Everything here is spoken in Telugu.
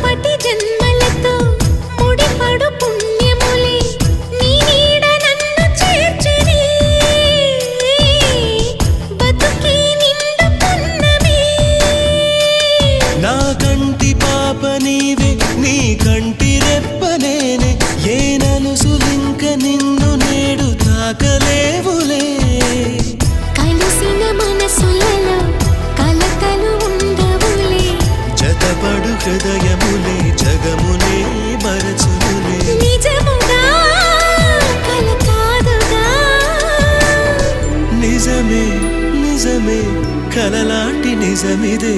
మునుపటి జన్మలతో ముడిపడు పుణ్యములే నీ నీడ నన్ను చేర్చెనే బతుకే నిండు పున్నమే నా కంటి పాప నీవే నీ కంటి రెప్ప నేనే ఏ నలుసులింక నిన్ను నేడు తాకలేవులే కలిసిన మనసులలో కలతలు ఉండవులే జతపడు హృదయములే జగమునే మరచునులే నిజముగా కల కాదుగా నిజమే నిజమే కలలాంటి నిజమిదే